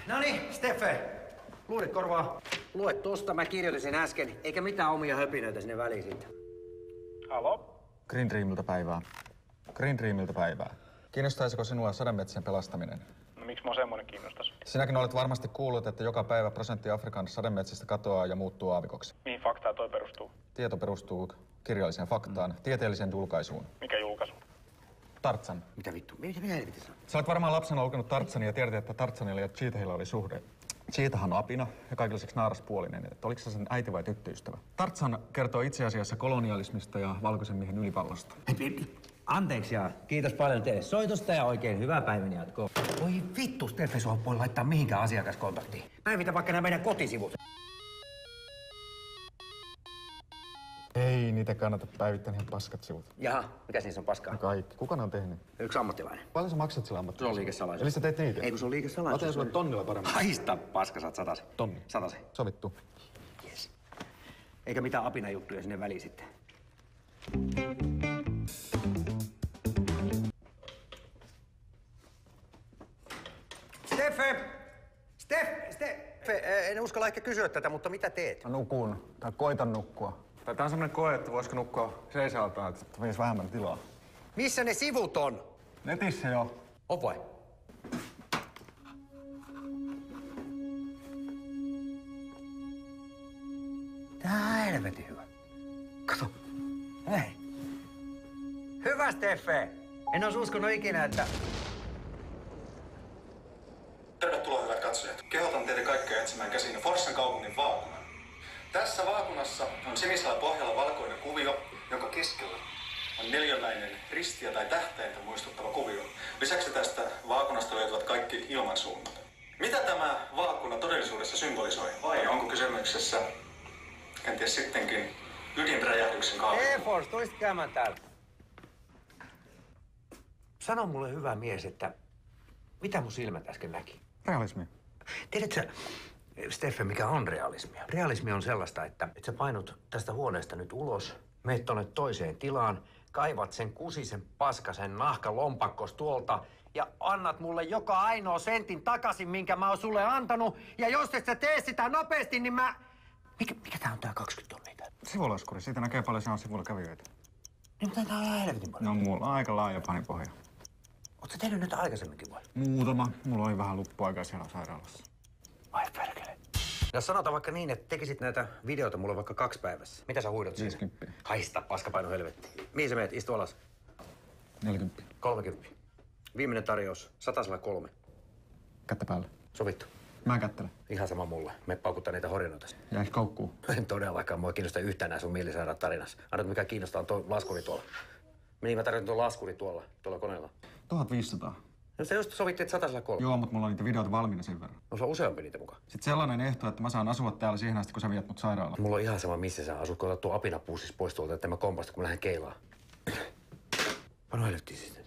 Noniin, Steffe. Luurit korvaa. Lue tosta, mä kirjoitin sen äsken. Eikä mitään omia höpinöitä sinne väliin sitten. Halo? Green Dreamiltä päivää. Green Dreamiltä päivää. Kiinnostaisiko sinua sademetsien pelastaminen? No, miksi mua semmoinen kiinnostaisi? Sinäkin olet varmasti kuullut, että joka päivä prosentti Afrikan sademetsistä katoaa ja muuttuu aavikoksi. Mihin faktaa toi perustuu? Tieto perustuu kirjalliseen faktaan, tieteelliseen julkaisuun. Mikä julkaisu? Tarzan. Mitä vittu? Mitä helvetissä? Sä olet varmaan lapsena lukenut Tarzania ja tiedät, että Tarzanilla ja Cheetahilla oli suhde. Cheetahhan on apina ja kaikilliseksi naaraspuolinen. Että oliko se sen äiti vai tyttöystävä? Tarzan kertoo itse asiassa kolonialismista ja valkoisen miehen ylivallasta. Anteeksi ja kiitos paljon teille soitosta ja oikein hyvää päivän jatkoa. Voi vittu, Steffe, sua voi laittaa mihinkään asiakaskontaktiin. Päivitä vaikka nämä meidän kotisivut. Ei niitä kannata päivittää ihan paskat sivut. Jaha, mikäs niissä on paskaa? No kaikki. Kuka ne on tehnyt? Yksi ammattilainen. Paljon sä maksat sillä Se ammattilaisella? on liikesalaisuus. Eli sä teet niitä? Ei kun se on liikesalaisuus. Otan sulle tonnilla paremmin. Haista paska, saat satasen. Tonni. Satasen. Sovittu. Yes. Eikä mitään apinajuttuja sinne väliin sitten. Steffe, en uskalla ehkä kysyä tätä, mutta mitä teet? Mä nukun. Tai koitan nukkua. Tää on semmonen koe, että voisiko nukkua seisaltaan, että menisi vähemmän tilaa. Missä ne sivut on? Netissä jo. On vai? Tää on helvetin hyvä. Kato. Hei. Hyvä, Steffe. En olisi uskonut ikinä, että... Tervetuloa hyvät katsojat. Kehotan teitä kaikkia etsimään käsiin Forssan kaupungin vaakunan. Tässä vaakunassa on sinisellä pohjalla valkoinen kuvio, jonka keskellä on neliömäinen ristiä tai tähtäintä muistuttava kuvio. Lisäksi tästä vaakunasta löytyvät kaikki ilmansuunnat. Mitä tämä vaakuna todellisuudessa symbolisoi? Vai onko kysymyksessä kenties sittenkin ydinräjähdyksen kaupunki? Air Force, tulisit käymään täällä. Sano mulle, hyvä mies, että mitä mun silmät äsken näki? Realismi. Tiedätkö, Steffe, mikä on realismia? Realismi on sellaista, että sä painut tästä huoneesta nyt ulos, meet tonne toiseen tilaan, kaivat sen kusisen paskasen nahkalompakkos tuolta ja annat mulle joka ainoa sentin takaisin, minkä mä oon sulle antanut. Ja jos et sä tee sitä nopeasti, niin mä... Mikä tää on tää 20 tonnia täällä? Sivulaskuri. Siitä näkee paljon sen sivulla kävijöitä. Niin, mutta tää on ihan helvetin paljon. No mulla on aika laaja panipohja. Oot sä tehnyt näitä aikaisemminkin vai? Muutama. Mulla oli vähän luppuaikaa siellä sairaalassa. Ai perkele. Jos sanotaan vaikka niin, että tekisit näitä videoita mulle vaikka 2 päivässä. Mitä sä huidot siinä? 50. Haista, paskapaino helvetti. Mihin sä meet? Istu alas. 40. 30. Viimeinen tarjous. 103. Kättä päälle. Sovittu. Mä kättelen. Ihan sama mulle. Me paukuttaa niitä horinoita. Jäikö koukkuu? En todellakaan. Mua kiinnosta yhtään nää sun mielisairaat tarinassa. Ainoa mikä kiinnostaa on tuo laskuri tuolla. Mihin mä tarjoin tuon laskuri tuolla koneella? 1500. No se just sovittiin, että 103. Joo, mutta mulla on niitä videoita valmiina sen verran. No se on useampi niitä mukaan. Sitten sellainen ehto, että mä saan asua täällä siihen asti, kun sä viet mut sairaalaan. Mulla on ihan sama, missä sä asut, kun otat tuo apinapuussis pois tuolta, että mä kompasta, kun mä lähden keilaan. Pano helvettiin sitten.